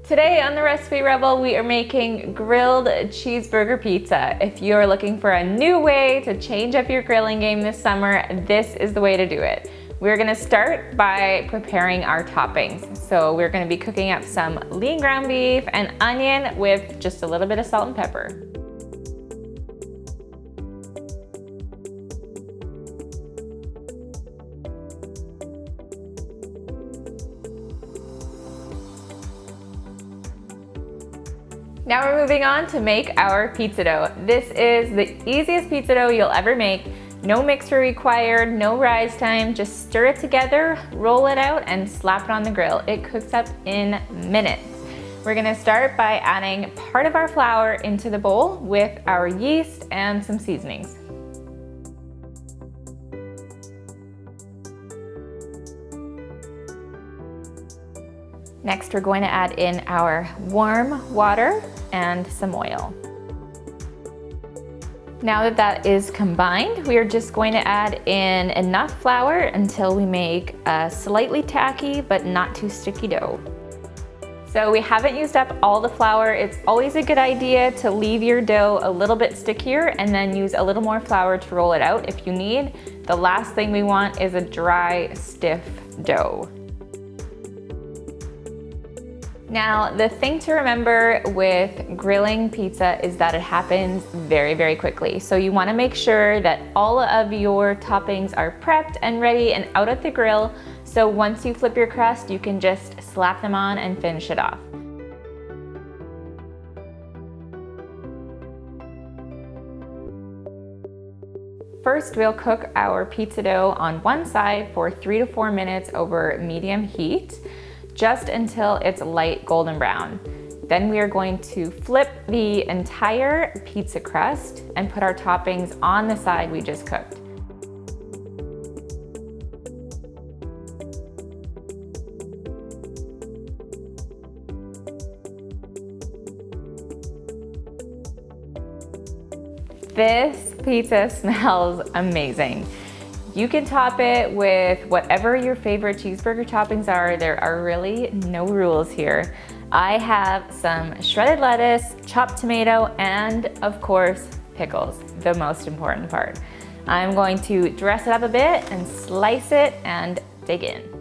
Today on the Recipe Rebel, we are making grilled cheeseburger pizza. If you're looking for a new way to change up your grilling game this summer, this is the way to do it. We're gonna start by preparing our toppings. So we're gonna be cooking up some lean ground beef and onion with just a little bit of salt and pepper. Now we're moving on to make our pizza dough. This is the easiest pizza dough you'll ever make. No mixer required, no rise time, just stir it together, roll it out, and slap it on the grill. It cooks up in minutes. We're gonna start by adding part of our flour into the bowl with our yeast and some seasonings. Next, we're going to add in our warm water and some oil. Now that that is combined, we are just going to add in enough flour until we make a slightly tacky but not too sticky dough. So we haven't used up all the flour. It's always a good idea to leave your dough a little bit stickier and then use a little more flour to roll it out if you need. The last thing we want is a dry, stiff dough. Now, the thing to remember with grilling pizza is that it happens very, very quickly. So you wanna make sure that all of your toppings are prepped and ready and out at the grill. So once you flip your crust, you can just slap them on and finish it off. First, we'll cook our pizza dough on one side for 3 to 4 minutes over medium heat, just until it's light golden brown. Then we are going to flip the entire pizza crust and put our toppings on the side we just cooked. This pizza smells amazing. You can top it with whatever your favorite cheeseburger toppings are. There are really no rules here. I have some shredded lettuce, chopped tomato, and of course, pickles, the most important part. I'm going to dress it up a bit and slice it and dig in.